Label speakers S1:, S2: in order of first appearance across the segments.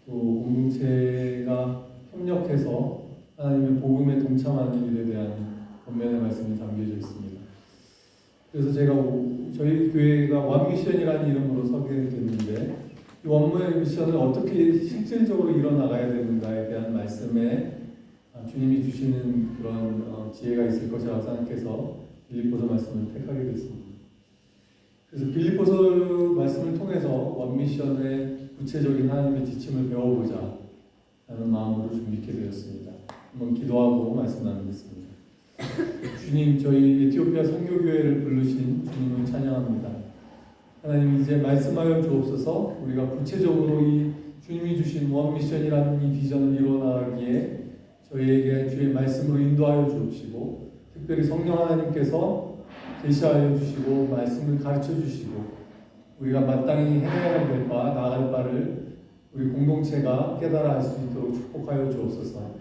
S1: 또 공동체가 협력해서 하나님의 복음에 동참하는 일에 대한 권면의 말씀이 담겨져 있습니다. 그래서 제가 저희 교회가 원미션이라는 이름으로 서게 됐는데 이 원미션을 어떻게 실질적으로 이뤄나가야 되는가에 대한 말씀에 주님이 주시는 그런 지혜가 있을 것이라고 생각해서 빌립보서 말씀을 택하게 됐습니다. 그래서 빌립보서 말씀을 통해서 원미션의 구체적인 하나님의 지침을 배워보자 라는 마음으로 준비하게 되었습니다. 한번 기도하고 말씀 나누겠습니다. 주님, 저희 에티오피아 선교교회를 부르신 주님을 찬양합니다. 하나님, 이제 말씀하여 주옵소서. 우리가 구체적으로 이 주님이 주신 원미션이라는 이 비전을 이루어나가기에 저희에게 주의 말씀으로 인도하여 주옵시고, 특별히 성령 하나님께서 계시하여 주시고 말씀을 가르쳐 주시고 우리가 마땅히 해야 될 바, 나아갈 바를 우리 공동체가 깨달아 알 수 있도록 축복하여 주옵소서.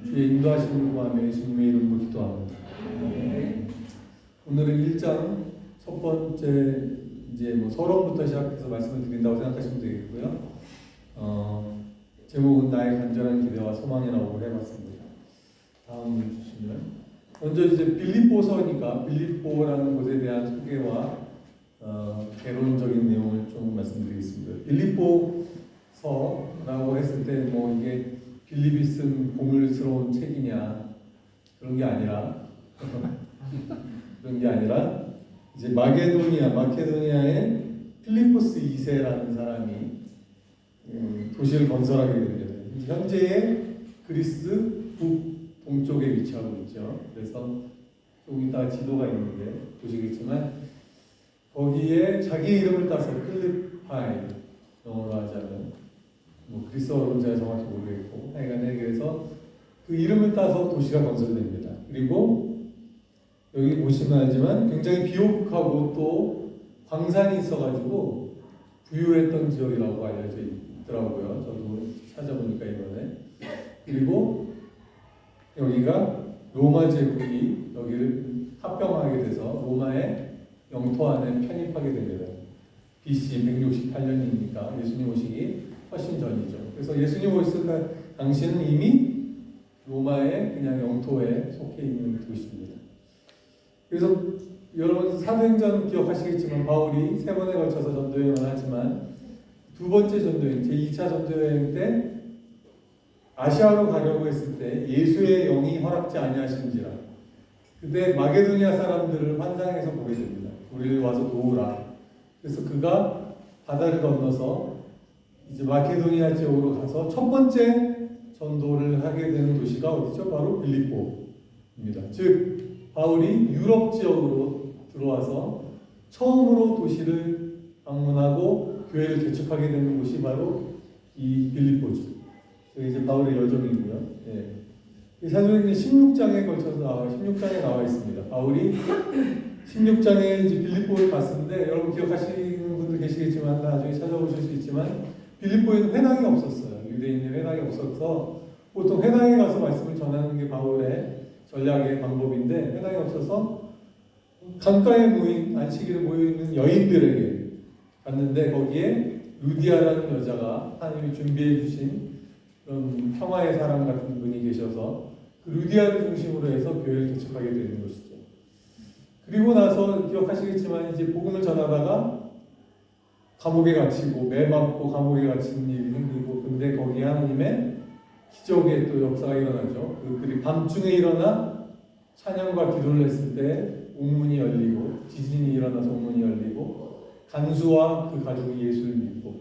S1: 주의 인도하심을 구하며 예수님의 이름으로 기도합니다. 오늘은 1장 첫 번째 이제 서론부터 시작해서 말씀을 드린다고 생각하시면 되겠고요. 제목은 나의 간절한 기대와 소망이라고 해봤습니다. 다음 주시면 먼저 이제 빌립보서니까 빌립보라는 곳에 대한 소개와 개론적인 내용을 좀 말씀드리겠습니다. 빌립보서라고 했을 때 뭐 이게 빌립이 쓴 고물스러운 책이냐 그런 게 아니라 이제 마케도니아의 필리포스 2세라는 사람이 도시를 건설하게 됩니다. 현재의 그리스 북동쪽에 위치하고 있죠. 그래서 조금 이따 지도가 있는데 보시겠지만 거기에 자기 이름을 따서 필리파이, 영어로 하자면 그리스어로는 제가 정확히 모르겠고 하여간에 그래서 그 이름을 따서 도시가 건설됩니다. 그리고 여기 보시면 알지만 굉장히 비옥하고 또 광산이 있어가지고 부유했던 지역이라고 알려져 있더라고요. 저도 찾아보니까 이번에. 그리고 여기가 로마 제국이 여기를 합병하게 돼서 로마의 영토 안에 편입하게 됩니다. BC 168년이니까 예수님 오시기 훨씬 전이죠. 그래서 예수님 오셨을 당시에는 이미 로마의 그냥 영토에 속해 있는 도시입니다. 그래서 여러분 사도행전 기억하시겠지만 바울이 3번에 걸쳐서 전도여행을 하지만 두 번째 전도여행, 제2차 전도여행 때 아시아로 가려고 했을 때 예수의 영이 허락지 아니하신지라 그때 마게도니아 사람들을 환상에서 보게 됩니다. 우리를 와서 도우라. 그래서 그가 바다를 건너서 이제 마케도니아 지역으로 가서 첫 번째 전도를 하게 되는 도시가 어디죠? 바로 빌립보입니다. 즉 바울이 유럽 지역으로 들어와서 처음으로 도시를 방문하고 교회를 개척하게 되는 곳이 바로 이 빌립보죠. 여기 이제 바울의 여정이고요. 이 사도행전 16장에 걸쳐서 16장에 나와 있습니다. 바울이 16장에 이제 빌립보를 갔는데 여러분 기억하시는 분들 계시겠지만 나중에 찾아보실 수 있지만 빌립보에는 회당이 없었어요. 유대인의 회당이 없어서 보통 회당에 가서 말씀을 전하는 게 바울의 전략의 방법인데 회당이 없어서 강가에 모인 안식일에 모여있는 여인들에게 갔는데 거기에 루디아라는 여자가 하나님이 준비해 주신 그런 평화의 사람 같은 분이 계셔서 그 루디아를 중심으로 해서 교회를 개척하게 되는 것이죠. 그리고 나서 기억하시겠지만 이제 복음을 전하다가 감옥에 갇히고 매 맞고 감옥에 갇히는 일이 생기고 근데 거기에 하나님의 기적의 또 역사가 일어나죠. 그들이 밤중에 일어나 찬양과 기도를 했을 때 옥문이 열리고 지진이 일어나서 옥문이 열리고 간수와 그 가족이 예수를 믿고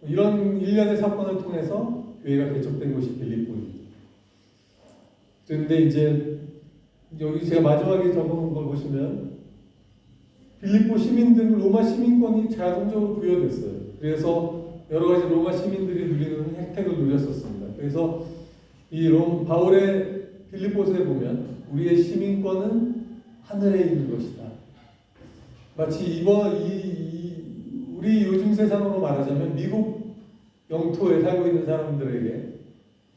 S1: 이런 일련의 사건을 통해서 교회가 개척된 곳이 빌립보입니다. 그런데 이제 여기 제가 마지막에 적은 걸 보시면 빌립보 시민들은 로마 시민권이 자동적으로 부여됐어요. 그래서 여러 가지 로마 시민들이 누리는 혜택을 누렸었습니다. 그래서 이 바울의 빌립보서에 보면 우리의 시민권은 하늘에 있는 것이다. 마치 우리 요즘 세상으로 말하자면 미국 영토에 살고 있는 사람들에게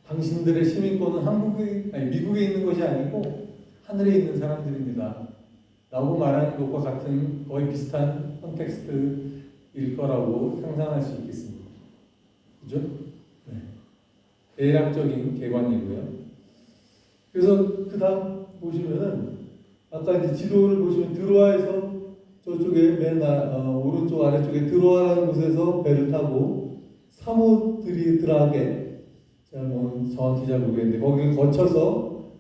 S1: 당신들의 시민권은 미국에 있는 것이 아니고 하늘에 있는 사람들입니다. 라고 말하는 것과 같은 거의 비슷한 컨텍스트일 거라고 상상할 수 있겠습니다. 그죠? 네. 대략적인 개관이고요. 그래서 그 다음 보시면은 아까 이제 지도를 보시면 드로아에서 저쪽에 오른쪽 아래쪽에 드로아라는 곳에서 배를 타고 사모드리드라게, 제가 뭐 정확히 잘 모르겠는데 거기를 거쳐서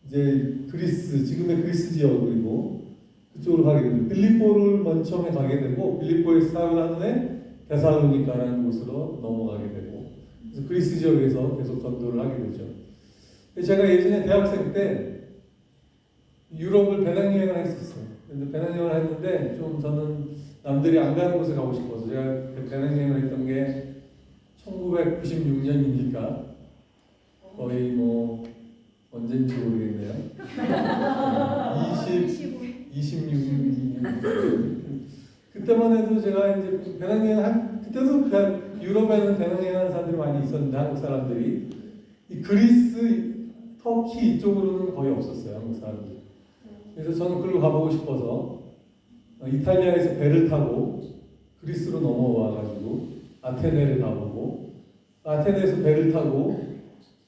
S1: 이제 그리스, 지금의 그리스 지역이고 그쪽으로 가게 되고 빌립보를 맨 처음에 가게 되고 빌립보에서 사역을 한 후에 데살로니가라는 곳으로 넘어가게 되고 그래서 그리스 지역에서 계속 전도를 하게 되죠. 제가 예전에 대학생 때 유럽을 배낭여행을 했었어요. 근데 배낭여행을 했는데 좀 저는 남들이 안 가는 곳에 가고 싶어서 제가 그 배낭여행을 했던 게 1996년이니까 거의 뭐 언젠지 모르겠네요. 26년. 그때만 해도 제가 이제 배낭여행 그때도 유럽에는 배낭여행하는 사람들이 많이 있었는데 한국 사람들이 이 그리스, 터키 이쪽으로는 거의 없었어요, 한국 사람들이. 그래서 저는 그걸로 가보고 싶어서 이탈리아에서 배를 타고 그리스로 넘어와가지고 아테네를 가보고 아테네에서 배를 타고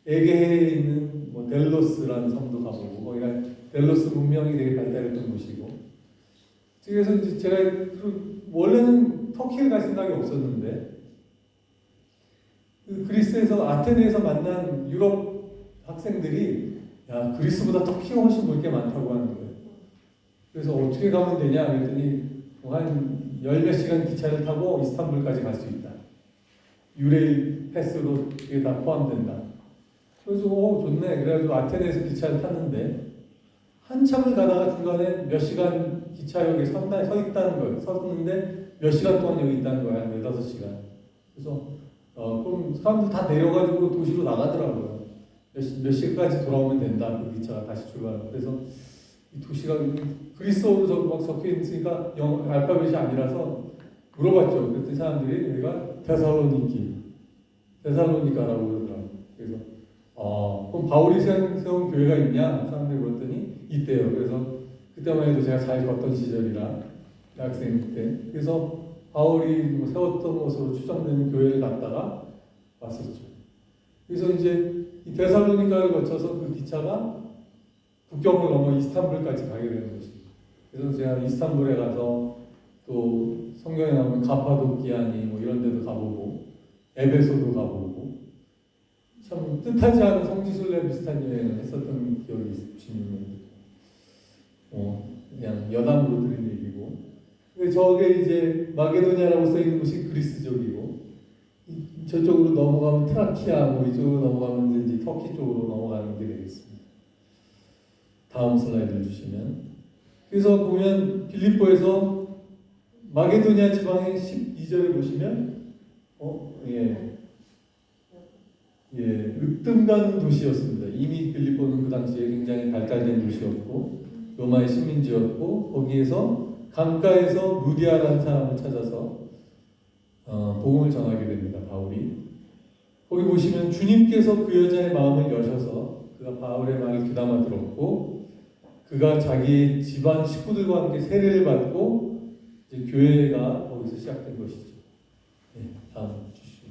S1: 에게해에 있는 뭐 델로스라는 섬도 가보고 거기가 델로스 문명이 되게 발달했던 곳이고 그래서 이제 제가 원래는 터키를 갈 생각이 없었는데 그 그리스에서 아테네에서 만난 유럽 학생들이 야 그리스보다 터키가 훨씬 볼 게 많다고 하는 거예요. 그래서 어떻게 가면 되냐 그랬더니 한 열 몇 시간 기차를 타고 이스탄불까지 갈 수 있다. 유레일 패스로 이게 다 포함된다. 그래서 좋네. 그래가지고 아테네에서 기차를 탔는데 한참을 가다가 중간에 몇 시간 기차역에 서 있다는 거예요. 섰는데 몇 시간 동안 여기 있다는 거야. 한 4-5시간. 그래서 그럼 사람들 다 내려가지고 도시로 나가더라고요. 몇 시까지 돌아오면 된다. 그 기차가 다시 출발하고. 그래서 이 도시가 그리스어로 막 적혀 있으니까 알파벳이 아니라서 물어봤죠. 그랬더니 사람들이 여기가 데살로니가라고 그러더라고요. 그래서 그럼 바울이 세운 교회가 있냐? 사람들이 물었더니 있대요. 그래서 그때만 해도 제가 잘 걷던 시절이라 대학생 때. 그래서 바울이 세웠던 것으로 추정되는 교회를 갔다가 왔었죠. 그래서 이제 이 데살로니가를 거쳐서 그 기차가 국경을 넘어 이스탄불까지 가게 되는 것입니다. 그래서 제가 이스탄불에 가서 또 성경에 나오는 가파도키아니 뭐 이런 데도 가보고 에베소도 가보고 참 뜻하지 않은 성지순례 비슷한 여행을 했었던 기억이 있습니다. 그냥 여담으로 들은 얘기고. 저게 이제 마게도니아라고 써 있는 곳이 그리스 쪽이고 저쪽으로 넘어가면 트라키아 뭐 이쪽으로 넘어가면 이제 터키 쪽으로 넘어가는 게 되겠습니다. 다음 슬라이드를 주시면 그래서 보면 빌립보에서 마게도니아 지방의 12절에 보시면 르뜸가는 도시였습니다. 이미 빌립보는 그 당시에 굉장히 발달된 도시였고 로마의 식민지였고 거기에서 강가에서 루디아라는 사람을 찾아서 복음을 전하게 됩니다. 바울이 거기 보시면 주님께서 그 여자의 마음을 여셔서 그가 바울의 말을 귀담아 들었고 그가 자기 집안 식구들과 함께 세례를 받고 이제 교회가 거기서 시작된 것이죠. 다음 주시죠.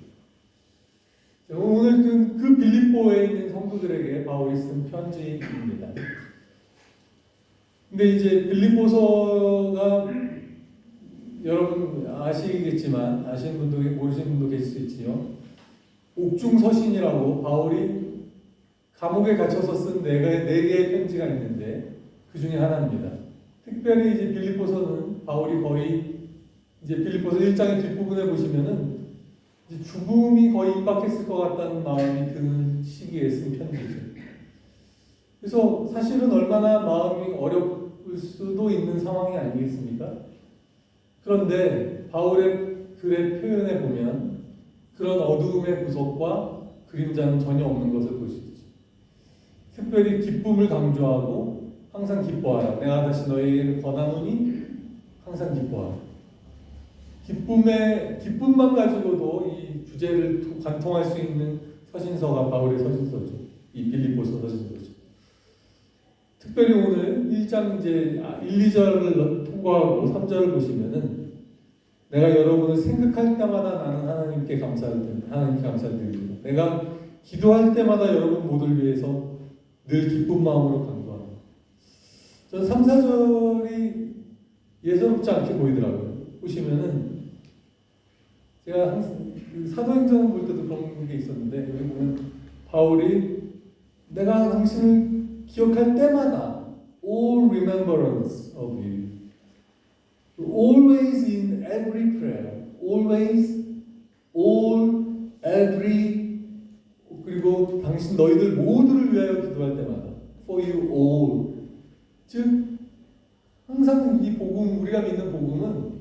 S1: 오늘 그 빌립보에 있는 성도들에게 바울이 쓴 편지입니다. 근데 이제 빌립보서가 여러분 아시겠지만 아시는 분도 모르시는 분도 계실 수 있지요. 옥중서신이라고 바울이 감옥에 갇혀서 쓴 네 개의 편지가 있는데 그 중에 하나입니다. 특별히 이제 빌립보서는 바울이 거의 이제 빌립보서 1장의 뒷부분에 보시면은 이제 죽음이 거의 임박했을 것 같다는 마음이 드는 시기에 쓴 편지죠. 그래서 사실은 얼마나 마음이 어려울 수도 있는 상황이 아니겠습니까? 그런데 바울의 글의 표현에 보면 그런 어두움의 구석과 그림자는 전혀 없는 것을 볼 수 있죠. 특별히 기쁨을 강조하고 항상 기뻐하라. 내가 다시 너희에게 권하노니 항상 기뻐하라. 기쁨만 가지고도 이 주제를 관통할 수 있는 서신서가 바울의 서신서죠. 이 빌립보서 서신서죠. 특별히 오늘 1장 이제 1, 2절을 통과하고 3절을 보시면은 내가 여러분을 생각할 때마다 나는 하나님께 감사드립니다. 내가 기도할 때마다 여러분 모두를 위해서 늘 기쁜 마음으로 간구합니다. 전 3, 4절이 예사롭지 않게 보이더라고요. 보시면은 제가 항상 사도행전을 볼 때도 그런 게 있었는데 여기 보면 바울이 내가 당신을 기억할 때마다 all remembrance of you, always in every prayer, always, all, every, 그리고 당신 너희들 모두를 위하여 기도할 때마다 for you all, 즉 항상 이 복음, 우리가 믿는 복음은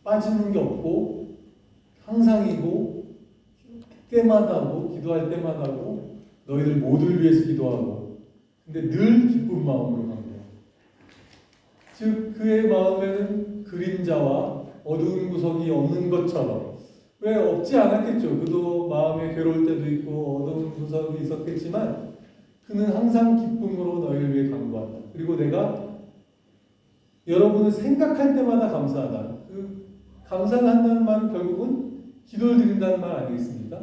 S1: 빠지는 게 없고 항상이고 때마다고 기도할 때마다고 너희들 모두를 위해서 기도하고 근데 늘 기쁜 마음으로 합니다. 즉 그의 마음에는 그림자와 어두운 구석이 없는 것처럼 왜 없지 않았겠죠. 그도 마음에 괴로울 때도 있고 어두운 구석이 있었겠지만 그는 항상 기쁨으로 너희를 위해 간구한다. 그리고 내가 여러분을 생각할 때마다 감사하다. 그 감사를 한다는 말은 결국은 기도를 드린다는 말 아니겠습니까?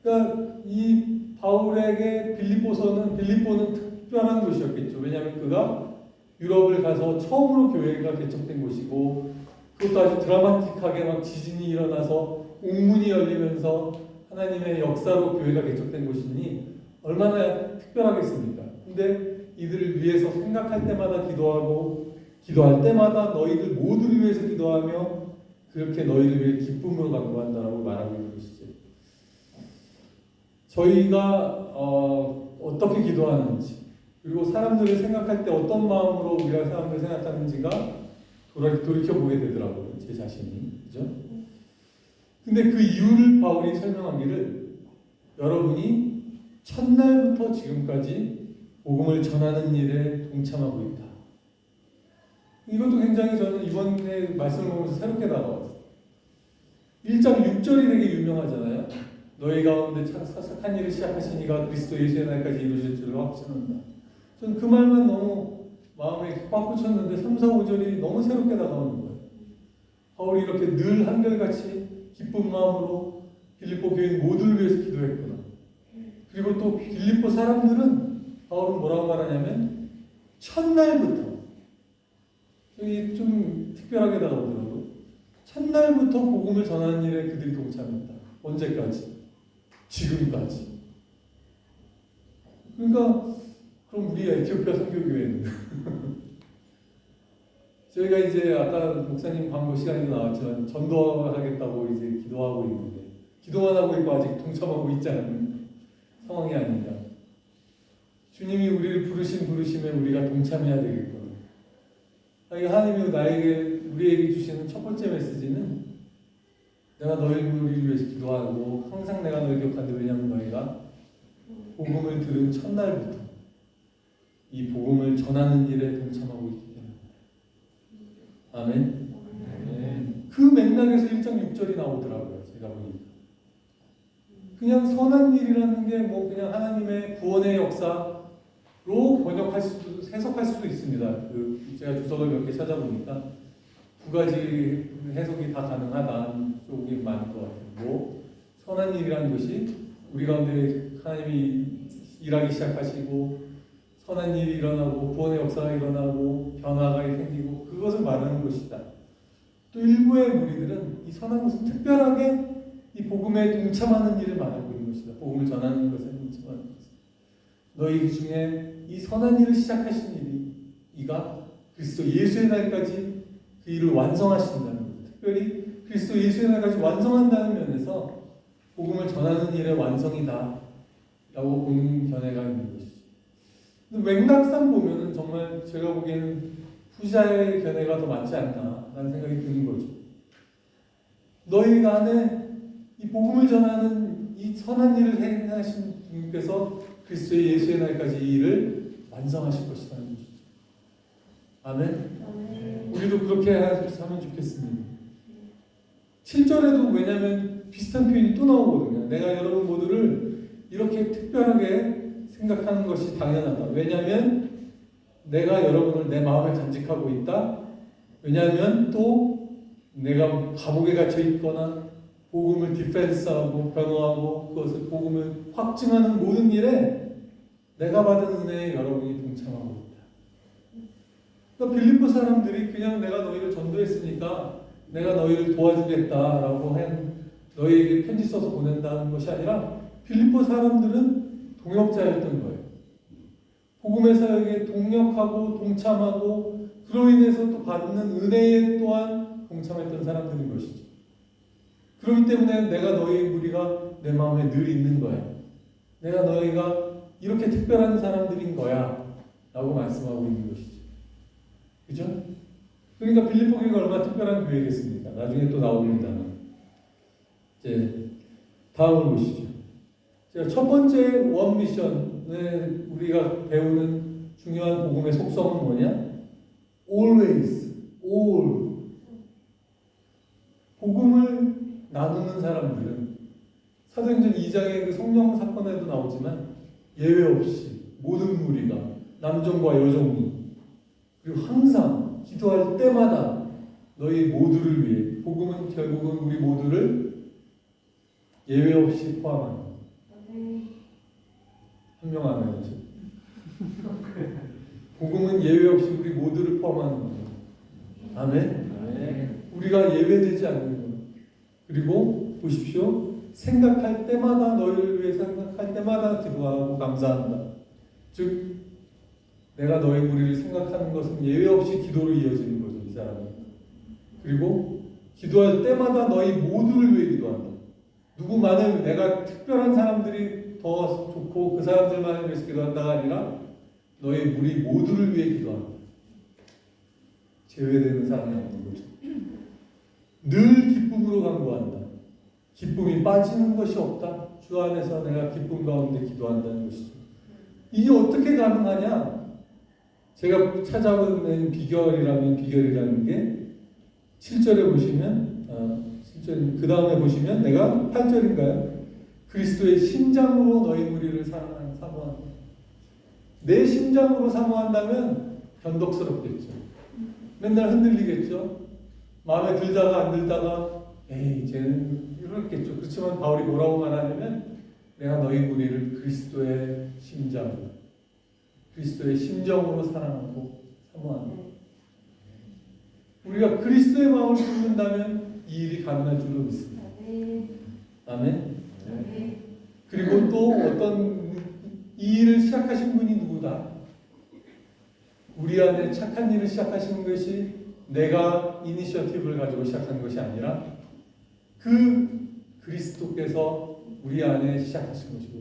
S1: 그러니까 이 바울에게 빌립보는 특별한 곳이었겠죠. 왜냐하면 그가 유럽을 가서 처음으로 교회가 개척된 곳이고 그것도 아주 드라마틱하게 막 지진이 일어나서 옥문이 열리면서 하나님의 역사로 교회가 개척된 곳이니 얼마나 특별하겠습니까? 근데 이들을 위해서 생각할 때마다 기도하고 기도할 때마다 너희들 모두를 위해서 기도하며 그렇게 너희를 위해 기쁨으로 간구한다라고 말하고 있는 것이죠. 저희가 어떻게 기도하는지 그리고 사람들을 생각할 때 어떤 마음으로 우리가 사람들을 생각하는지가 돌이켜보게 되더라고요. 제 자신이. 그죠? 근데 그 이유를 바울이 설명하기를 여러분이 첫날부터 지금까지 복음을 전하는 일에 동참하고 있다. 이것도 굉장히 저는 이번에 말씀을 보면서 새롭게 다가왔어요. 1장 6절이 되게 유명하잖아요. 너희 가운데 착한 일을 시작하시니가 그리스도 예수의 날까지 이루실 줄로 확신한다. 저는 그 말만 너무 마음에 꽉 꽂혔는데 3, 4, 5절이 너무 새롭게 다가오는 거예요. 바울이 이렇게 늘 한결같이 기쁜 마음으로 빌립보 교인 모두를 위해서 기도했구나. 그리고 또 빌립보 사람들은 바울은 뭐라고 말하냐면 첫날부터 여기 좀 특별하게 다가오더라고요. 첫날부터 복음을 전하는 일에 그들이 동참했다. 언제까지? 지금까지. 그러니까 그럼 우리 에티오피아 선교교회는 저희가 이제 아까 목사님 광고 시간에도 나왔지만 전도하겠다고 이제 기도하고 있는데 기도만 하고 있고 아직 동참하고 있지 않은 상황이 아닌가. 주님이 우리를 부르심에 우리가 동참해야 되겠구나. 하나님이 우리에게 주시는 첫 번째 메시지는 내가 너희를 위해서 기도하고 항상 내가 너희 기억한다. 왜냐하면 너희가 복음을 들은 첫날부터 이 복음을 전하는 일에 동참하고 있기 때문에. 아멘. 그 맥락에서 1장 6절이 나오더라고요. 제가 보니까. 그냥 선한 일이라는 게 뭐 그냥 하나님의 구원의 역사로 해석할 수도 있습니다. 제가 주석을 몇 개 찾아보니까 두 가지 해석이 다 가능하다는 쪽이 많을 것 같아요. 선한 일이라는 것이 우리 가운데 하나님이 일하기 시작하시고 선한 일이 일어나고 구원의 역사가 일어나고 변화가 생기고 그것을 말하는 것이다. 또 일부의 무리들은 이 선한 것은 특별하게 이 복음에 동참하는 일을 말하고 있는 것이다. 복음을 전하는 것에 동참하는 것이다. 너희 중에 이 선한 일을 시작하신 이가 그리스도 예수의 날까지 그 일을 완성하신다는 것. 특별히 그리스도 예수의 날까지 완성한다는 면에서 복음을 전하는 일의 완성이다 라고 보는 견해가 있는 것이죠. 맥락상 보면은 정말 제가 보기에는 후자의 견해가 더 맞지 않나 라는 생각이 드는 거죠. 너희 안에 이 복음을 전하는 이 선한 일을 행하신 주님께서 그리스도의 예수의 날까지 이 일을 완성하실 것이라는 거죠. 아멘. 우리도 그렇게 하면 좋겠습니다. 7절에도 왜냐하면 비슷한 표현이 또 나오거든요. 내가 여러분 모두를 이렇게 특별하게 생각하는 것이 당연하다. 왜냐하면 내가 여러분을 내 마음에 간직하고 있다. 왜냐하면 또 내가 감옥에 갇혀 있거나 복음을 디펜스하고 변호하고 그것을 복음을 확증하는 모든 일에 내가 받은 은혜에 여러분이 동참하고 있다. 그러니까 빌립보 사람들이 그냥 내가 너희를 전도했으니까 내가 너희를 도와주겠다라고 한 너희에게 편지 써서 보낸다는 것이 아니라 빌립보 사람들은 동역자였던 거예요. 복음의 사역에 동력하고 동참하고 그로 인해서 또 받는 은혜에 또한 동참했던 사람들인 것이죠. 그렇기 때문에 내가 너희의 무리가 내 마음에 늘 있는 거야. 내가 너희가 이렇게 특별한 사람들인 거야 라고 말씀하고 있는 것이죠. 그죠? 그러니까 빌립보 교회가 얼마나 특별한 교회겠습니까? 나중에 또 나옵니다만. 이제 다음을 보시죠. 제가 첫 번째 원 미션에 우리가 배우는 중요한 복음의 속성은 뭐냐? Always, all. 복음을 나누는 사람들은 사도행전 2장의 그 성령 사건에도 나오지만 예외 없이 모든 무리가 남종과 여종이 그리고 항상 기도할 때마다 너희 모두를 위해 복음은 결국은 우리 모두를 예외 없이 포함한다. 한 명 안 해야죠. 복음은 예외 없이 우리 모두를 포함하는 거죠. 아멘. 우리가 예외되지 않는 것. 그리고 보십시오. 생각할 때마다 너희를 위해 생각할 때마다 기도하고 감사한다. 즉 내가 너희 무리를 생각하는 것은 예외 없이 기도로 이어지는 거죠. 이 사람은. 그리고 기도할 때마다 너희 모두를 위해 기도한다. 누구만을 내가 특별한 사람들이 더 좋고 그 사람들만을 위해서 기도한다가 아니라 너희 무리 모두를 위해 기도한다. 제외되는 사람이 없는 거죠. 늘 기쁨으로 간구한다. 기쁨이 빠지는 것이 없다. 주 안에서 내가 기쁨 가운데 기도한다는 것이죠. 이게 어떻게 가능하냐? 제가 찾아낸 비결이라는 게 7절에 보시면 7절 그 다음에 보시면 내가 8절인가요? 그리스도의 심장으로 너희 무리를 사모한다. 내 심장으로 사모한다면 변덕스럽겠죠. 맨날 흔들리겠죠. 마음에 들다가 안 들다가 에이 쟤는 이렇겠죠. 그렇지만 바울이 뭐라고 말하냐면 내가 너희 무리를 그리스도의 심장, 그리스도의 심정으로 사랑하고 사모한다. 우리가 그리스도의 마음을 품는다면 이 일이 가능할 줄로 믿습니다. 아멘. 그리고 또 어떤 이 일을 시작하신 분이 누구다? 우리 안에 착한 일을 시작하시는 것이 내가 이니셔티브를 가지고 시작한 것이 아니라 그 그리스도께서 우리 안에 시작하신 것이고,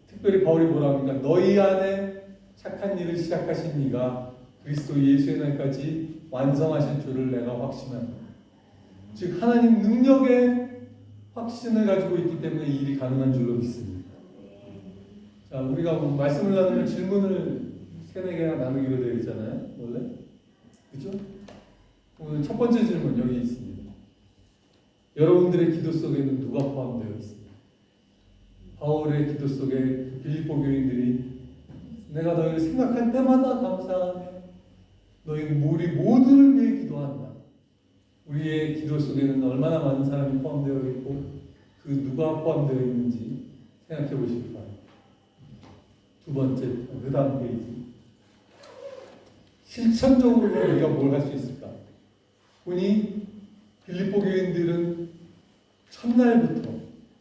S1: 특별히 바울이 뭐라 합니까? 너희 안에 착한 일을 시작하신 이가 그리스도 예수의 날까지 완성하실 줄을 내가 확신한다. 즉 하나님 능력의 확신을 가지고 있기 때문에 이 일이 가능한 줄로 믿습니다. 자, 우리가 말씀을 나누면 질문을 3-4개나 나누기로 되어 있잖아요. 원래. 그렇죠? 오늘 첫 번째 질문 여기 있습니다. 여러분들의 기도 속에는 누가 포함되어 있습니까? 바울의 기도 속에 빌립보 교인들이 내가 너희를 생각할 때마다 감사하며 너희 우리 모두를 위해 기도한다. 우리의 기도 속에는 얼마나 많은 사람이 포함되어 있고 그 누가 포함되어 있는지 생각해 보시기 바랍니다. 두 번째, 그 다음 페이지. 실천적으로 우리가 뭘 할 수 있을까? 보니 빌립보 교인들은 첫날부터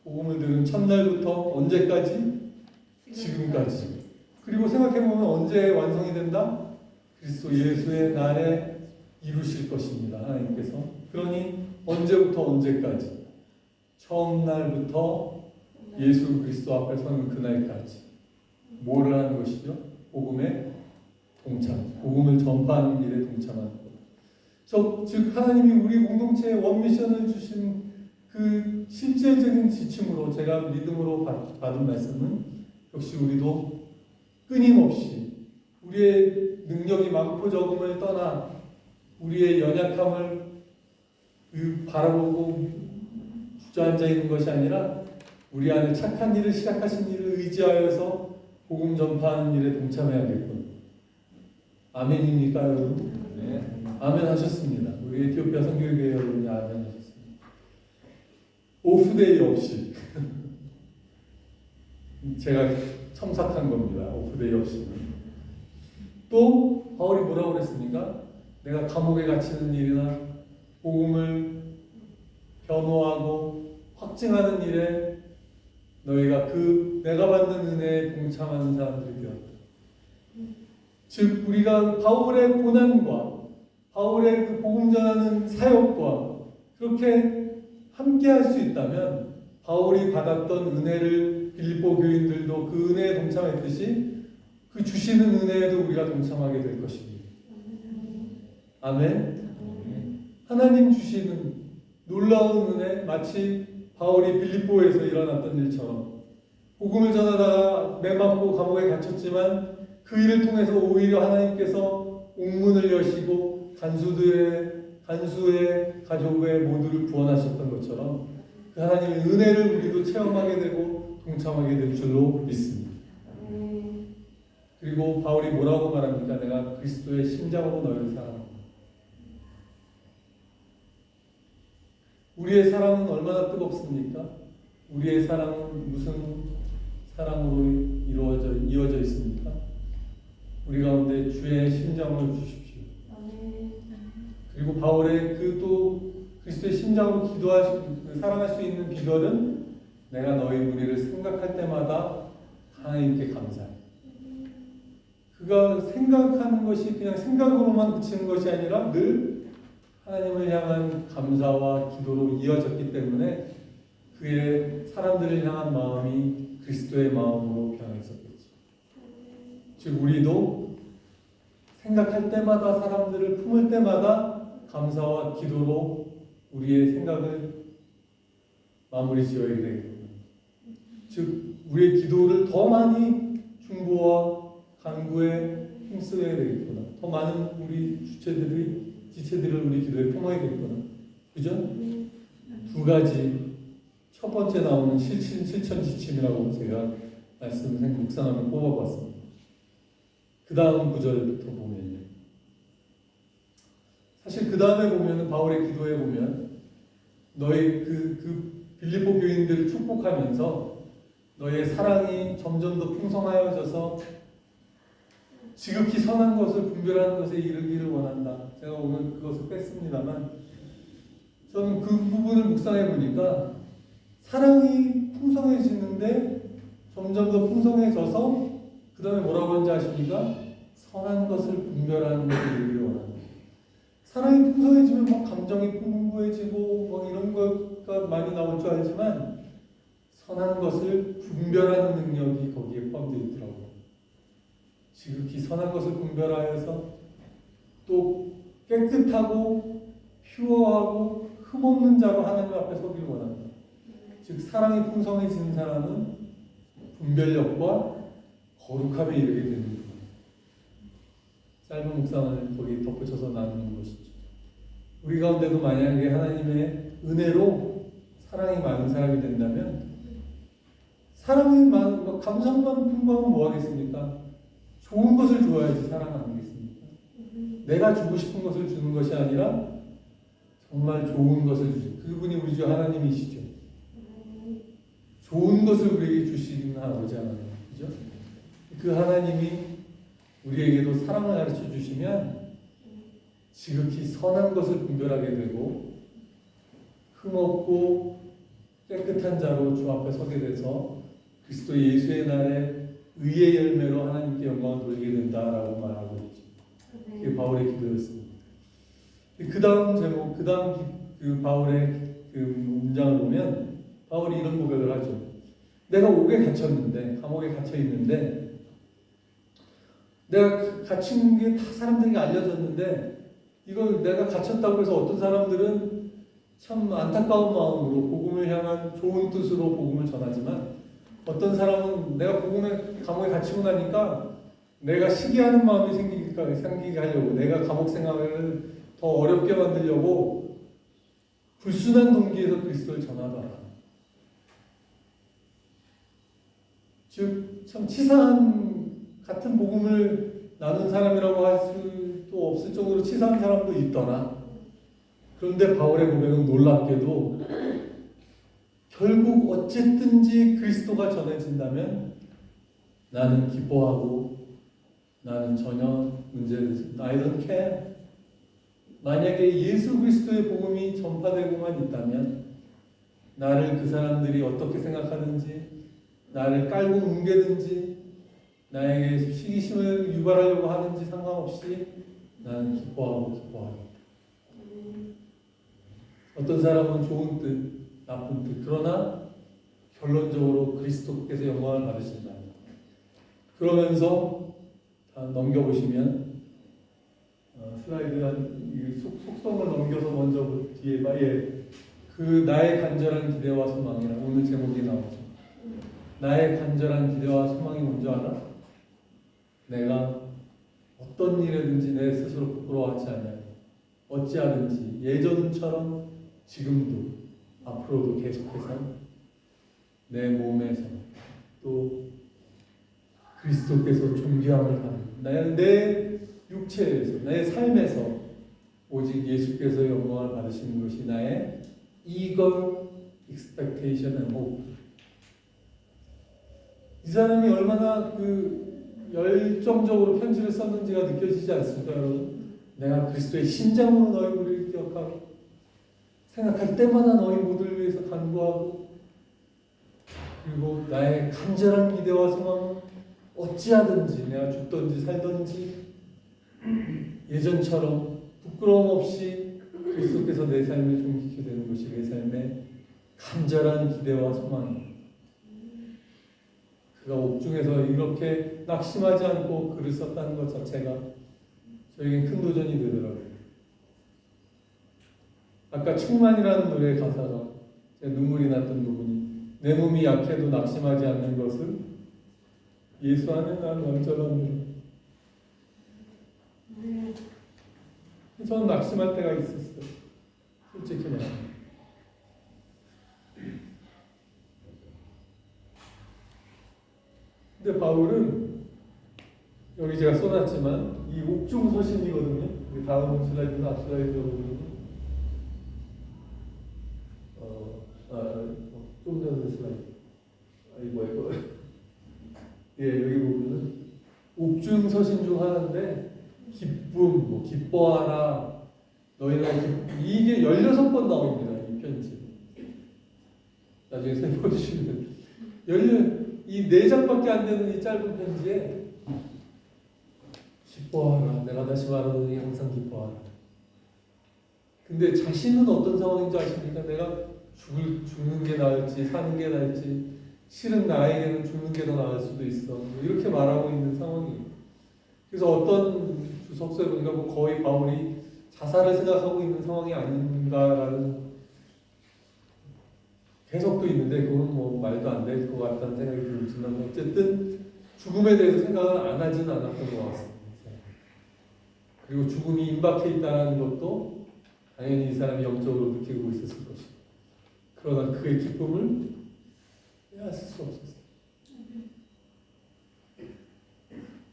S1: 복음을 들은 첫날부터 언제까지? 지금까지. 그리고 생각해보면 언제 완성이 된다? 그리스도 예수의 날에 이루실 것입니다. 하나님께서. 그러니 언제부터 언제까지? 처음 날부터 예수 그리스도 앞에 서는 그날까지. 뭐를 하는 것이죠? 복음의 동참. 복음을 전파하는 일에 동참하는 것. 즉 하나님이 우리 공동체에 원미션을 주신 그 실질적인 지침으로 제가 믿음으로 받은 말씀은 역시 우리도 끊임없이 우리의 능력이 많고 적음을 떠나 우리의 연약함을 바라보고 주저앉아 있는 것이 아니라 우리 안에 착한 일을 시작하신 일을 의지하여서 복음 전파하는 일에 동참해야겠군. 아멘입니까 여러분? 네. 아멘 하셨습니다. 우리 에티오피아 선교교회 여러분이 아멘 하셨습니다. 오프데이 없이 제가 첨삭한 겁니다. 오프데이 없이. 또 바울이 뭐라고 그랬습니까? 내가 감옥에 갇히는 일이나 복음을 변호하고 확증하는 일에 너희가 그 내가 받는 은혜에 동참하는 사람들이 되었다. 즉 우리가 바울의 고난과 바울의 그 복음 전하는 사역과 그렇게 함께 할 수 있다면 바울이 받았던 은혜를 빌립보 교인들도 그 은혜에 동참했듯이 그 주시는 은혜에도 우리가 동참하게 될 것입니다. 아멘. 하나님 주시는 놀라운 은혜, 마치 바울이 빌립보에서 일어났던 일처럼 복음을 전하다가 매맞고 감옥에 갇혔지만 그 일을 통해서 오히려 하나님께서 옥문을 여시고 간수의 가족의 모두를 구원하셨던 것처럼 그 하나님의 은혜를 우리도 체험하게 되고 동참하게 될 줄로 믿습니다. 그리고 바울이 뭐라고 말합니까? 내가 그리스도의 심장으로 너희를 사랑한다. 우리의 사랑은 얼마나 뜨겁습니까? 우리의 사랑은 무슨 사랑으로 이루어져 있습니까? 우리 가운데 주의 심장을 주십시오. 그리고 바울의 그 또 그리스도의 심장으로 사랑할 수 있는 비결은 내가 너희 무리를 생각할 때마다 하나님께 감사해. 그가 생각하는 것이 그냥 생각으로만 그치는 것이 아니라 늘 하나님을 향한 감사와 기도로 이어졌기 때문에 그의 사람들을 향한 마음이 그리스도의 마음으로 변했었겠죠. 즉 우리도 생각할 때마다 사람들을 품을 때마다 감사와 기도로 우리의 생각을 마무리 지어야 되겠구나. 즉 우리의 기도를 더 많이 중보와 간구에 힘써야 되겠구나. 더 많은 우리 지체들을 우리 기도에 품어야겠구나. 그죠? 두 가지. 첫 번째 나오는 실천 지침이라고 제가 묵상하면 뽑아봤습니다. 그 다음 구절부터 보면요. 사실 그 다음에 보면은 바울의 기도에 보면 너희 그 빌립보 교인들을 축복하면서 너의 사랑이 점점 더 풍성하여져서 지극히 선한 것을 분별하는 것에 이르기를 원한다. 제가 오늘 그것을 뺐습니다만 저는 그 부분을 묵상해 보니까 사랑이 풍성해지는데 점점 더 풍성해져서 그 다음에 뭐라고 하는지 아십니까? 선한 것을 분별하는 것에 이르기를 원한다. 사랑이 풍성해지면 막 감정이 풍부해지고 막 이런 것가 많이 나올 줄 알지만 선한 것을 분별하는 능력이 거기에 포함되어 있더라고요. 지극히 선한 것을 분별하여서 또 깨끗하고 퓨어하고 흠없는 자로 하나님 앞에 서기를 원한다. 즉 사랑이 풍성해지는 사람은 분별력과 거룩함에 이르게 되는 거예요. 짧은 묵상을 거기 덧붙여서 나누는 것이죠. 우리 가운데도 만약에 하나님의 은혜로 사랑이 많은 사람이 된다면 사랑이 많은 감성만 풍부하면 뭐 하겠습니까? 좋은 것을 줘야지 사랑 아니겠습니까? 내가 주고 싶은 것을 주는 것이 아니라 정말 좋은 것을 주시는 그분이 우리 주 하나님이시죠. 좋은 것을 우리에게 주시는 아버지 하나님, 그죠? 그 하나님이 우리에게도 사랑을 가르쳐 주시면 지극히 선한 것을 분별하게 되고 흠없고 깨끗한 자로 주 앞에 서게 돼서 그리스도 예수의 날에 의의 열매로 하나님께 영광을 돌리게 된다라고 말하고 있죠. 그게 바울의 기도였습니다. 그 다음 제목, 그 바울의 그 문장을 보면 바울이 이런 고백을 하죠. 내가 옥에 갇혔는데, 감옥에 갇혀 있는데, 내가 갇힌 게 다 사람들에게 알려졌는데, 이걸 내가 갇혔다고 해서 어떤 사람들은 참 안타까운 마음으로 복음을 향한 좋은 뜻으로 복음을 전하지만, 어떤 사람은 내가 감옥에 갇히고 나니까 내가 시기하는 마음이 생기게 하려고, 내가 감옥 생활을 더 어렵게 만들려고 불순한 동기에서 그리스도를 전하더라. 즉 참 치사한 같은 복음을 나눈 사람이라고 할 수도 없을 정도로 치사한 사람도 있더라. 그런데 바울의 고백은 놀랍게도 결국 어쨌든지 그리스도가 전해진다면 나는 기뻐하고 나는 전혀 문제되지 I don't care. 만약에 예수 그리스도의 복음이 전파되고만 있다면 나를 그 사람들이 어떻게 생각하는지 나를 깔고 뭉개든지 나에게 시기심을 유발하려고 하는지 상관없이 나는 기뻐하겠다. 어떤 사람은 좋은 뜻, 나쁜 뜻, 그러나 결론적으로 그리스도께서 영광을 받으신다. 그러면서 다 넘겨보시면 슬라이드 속성을 넘겨서 먼저 뒤에 봐. 그 나의 간절한 기대와 소망이라 오늘 제목이 나오죠. 나의 간절한 기대와 소망이 뭔지 알아? 내가 어떤 일이든지 내 스스로 부끄러워하지 않아요. 어찌하든지 예전처럼 지금도 앞으로도 계속해서 내 몸에서 또 그리스도께서 존귀함을 받는 내 육체에서 내 삶에서 오직 예수께서 영광을 받으시는 것이 나의 eager expectation and hope. 이 사람이 얼마나 열정적으로 편지를 썼는지가 느껴지지 않습니까, 여러분? 내가 그리스도의 심장으로 너희 우리를 기억하고 생각할 때마다 너희 모두를 위해서 간구하고 그리고 나의 간절한 기대와 소망은 어찌하든지 내가 죽든지 살든지 예전처럼 부끄러움 없이 그리스도께서 내 삶을 존귀케 되는 것이 내 삶의 간절한 기대와 소망입니다. 그가 옥중에서 이렇게 낙심하지 않고 글을 썼다는 것 자체가 저에겐 큰 도전이 되더라고요. 아까 충만이라는 노래 가사가 제 눈물이 났던 부분이 내 몸이 약해도 낙심하지 않는 것을 예수 안에 난 완전한 저는 낙심할 때가 있었어요. 솔직히 말하면. 근데 바울은 여기 제가 써놨지만 이 옥중 서신이거든요. 다음 슬라이드는 앞 슬라이드로 보면 좀 전에 슬라이드. 이거. 예, 여기 보면은 옥중 서신 중 하나인데 기쁨, 기뻐하라. 너희는 이게 16번 나옵니다. 이 편지. 나중에 생각해보시면 이 4장밖에 안 되는 이 짧은 편지에 기뻐하라. 내가 다시 말하노니 항상 기뻐하라. 근데 자신은 어떤 상황인지 아십니까? 내가 죽는 게 나을지 사는 게 나을지 실은 나에게는 죽는 게 더 나을 수도 있어. 이렇게 말하고 있는 상황이에요. 그래서 어떤 주석서에 보니까 거의 바울이 자살을 생각하고 있는 상황이 아닌가라는 해석도 있는데 그건 말도 안 될 것 같다는 생각이 들지만 어쨌든 죽음에 대해서 생각을 안 하지는 않았던 것 같습니다. 그리고 죽음이 임박해 있다는 것도 당연히 이 사람이 영적으로 느끼고 있었을 것이고 그러나 그의 기쁨을 빼앗을 수 없었어요.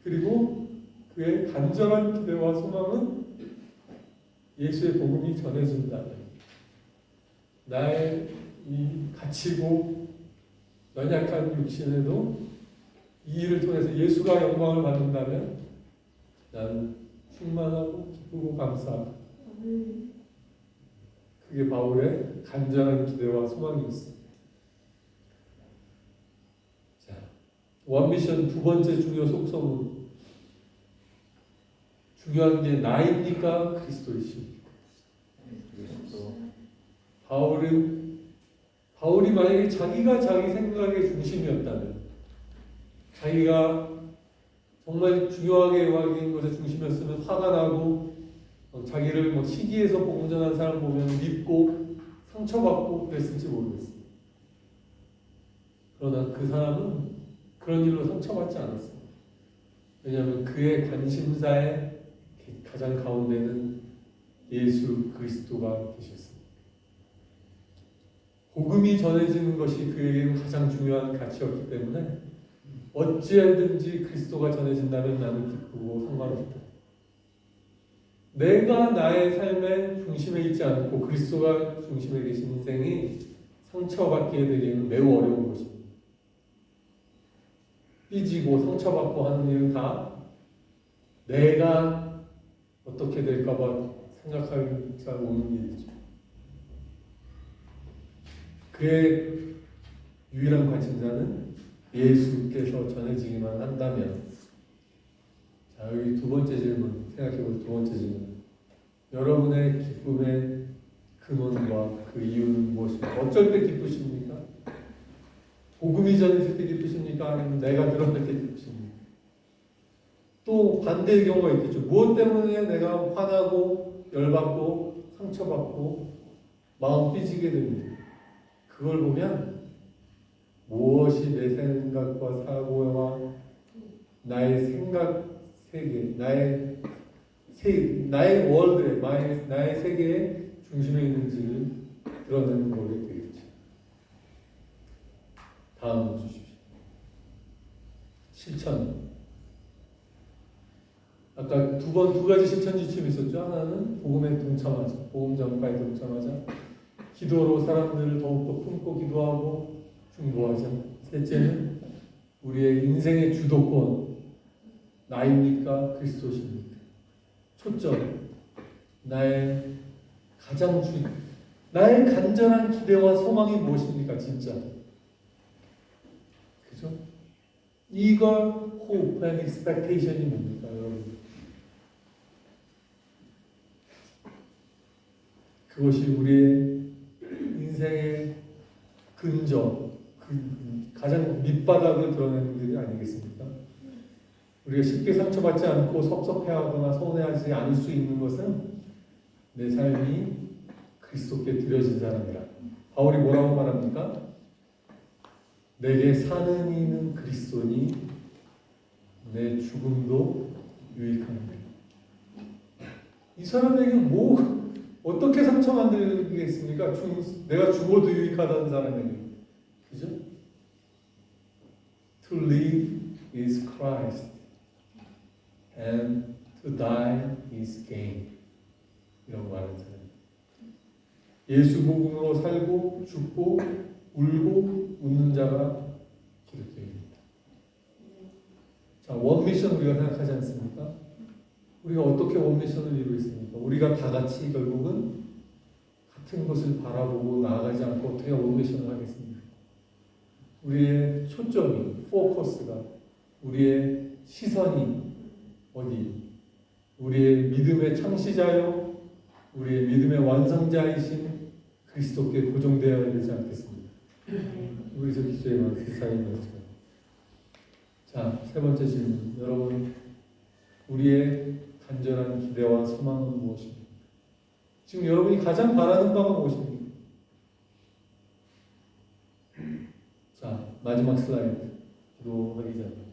S1: 그리고 그의 간절한 기대와 소망은 예수의 복음이 전해진다는 나의 이 갇히고 연약한 육신에도 이 일을 통해서 예수가 영광을 받는다면 나는 충만하고 기쁘고 감사하다. 그게 바울의 간절한 기대와 소망이었습니다. 자, 원미션 두 번째 중요 속성은 중요한 게 나입니까? 그리스도이십니까? 바울이 만약에 자기가 자기 생각의 중심이었다면 자기가 정말 중요하게 여기는 것의 중심이었으면 화가 나고 자기를 시기해서 복음 전한 사람 보면 믿고 상처받고 그랬을지 모르겠어요. 그러나 그 사람은 그런 일로 상처받지 않았어요. 왜냐하면 그의 관심사의 가장 가운데는 예수 그리스도가 계셨습니다. 복음이 전해지는 것이 그에게는 가장 중요한 가치였기 때문에 어찌하든지 그리스도가 전해진다면 나는 기쁘고 상관없다. 내가 나의 삶의 중심에 있지 않고 그리스도가 중심에 계신 인생이 상처받게 되기는 매우 어려운 것입니다. 삐지고 상처받고 하는 일은 다 내가 어떻게 될까봐 생각하자 오는 일이죠. 그의 유일한 관심사는 예수께서 전해지기만 한다면. 자, 여기 두 번째 질문 생각해보세요. 두 번째 질문. 여러분의 기쁨의 근원과 그 이유는 무엇입니까? 어쩔 때 기쁘십니까? 복음이 전해질 때 기쁘십니까? 아니면 내가 드러날 때 기쁘십니까? 또 반대의 경우가 있겠죠. 무엇 때문에 내가 화나고 열받고 상처받고 마음 삐지게 됩니다. 그걸 보면 무엇이 내 생각과 사고와 나의 생각 세계, 나의 월드에, 나의 세계의 중심에 있는지를 드러내는 거게 되겠죠. 다음 주십시오. 실천. 아까 두 가지 실천 지침이 있었죠. 하나는 복음에 동참하자, 복음 전파에 동참하자. 기도로 사람들을 더욱더 품고 기도하고 중보하자. 셋째는 우리의 인생의 주도권, 나입니까? 그리스도십니까? 초점, 나의 간절한 기대와 소망이 무엇입니까? 진짜. 그죠? 이걸 hope and expectation이 뭡니까, 여러분? 그것이 우리의 인생의 가장 밑바닥을 드러내는 일이 아니겠습니까? 우리가 쉽게 상처받지 않고 섭섭해하거나 서운해하지 않을 수 있는 것은 내 삶이 그리스도께 드려진 사람이라. 바울이 뭐라고 말합니까? 내게 사는 이는 그리스도니 내 죽음도 유익합니다. 이 사람에게 어떻게 상처 만들겠습니까? 내가 죽어도 유익하다는 사람에게. 그죠? To live is Christ and to die is gain. 이런 말을 들어요. 예수 복음으로 살고 죽고 울고 웃는 자가 기독교입니다. 자, 원미션 우리가 생각하지 않습니까? 우리가 어떻게 원미션을 이루고 있습니까? 우리가 다 같이 결국은 같은 것을 바라보고 나아가지 않고 어떻게 원미션을 하겠습니까? 우리의 초점이, 포커스가, 우리의 시선이 어디? 우리의 믿음의 창시자요, 우리의 믿음의 완성자이신 그리스도께 고정되어야 되지 않겠습니까? 우리서 기도의 말씀. 자, 세 번째 질문. 여러분, 우리의 간절한 기대와 소망은 무엇입니까? 지금 여러분이 가장 바라는 바가 무엇입니까? 자, 마지막 슬라이드. 기도하기 전에.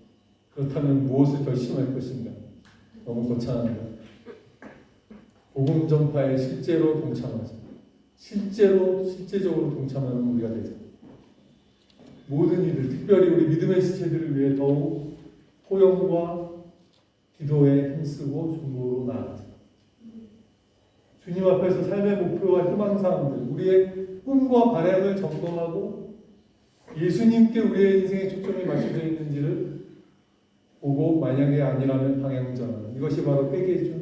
S1: 그렇다면 무엇을 결심할 것인가? 너무 거창합니다. 복음 전파에 실제로 동참하자. 실제적으로 동참하는 우리가 되자. 모든 이들, 특별히 우리 믿음의 지체들을 위해 더욱 포용과 기도에 힘쓰고 중보로 나아가자. 주님 앞에서 삶의 목표와 희망사항들, 우리의 꿈과 바람을 점검하고 예수님께 우리의 인생의 초점이 맞춰져 있는지를 보고 만약에 아니라면 방향전환. 이것이 바로 회개죠.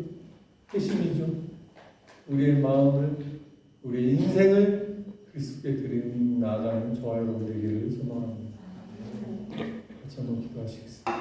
S1: 회심이죠. 우리의 마음을, 우리의 인생을 그리스도께 드리는 나아가는 저와 여러분 되기를 소망합니다. 같이 한번 기도하시겠습니다.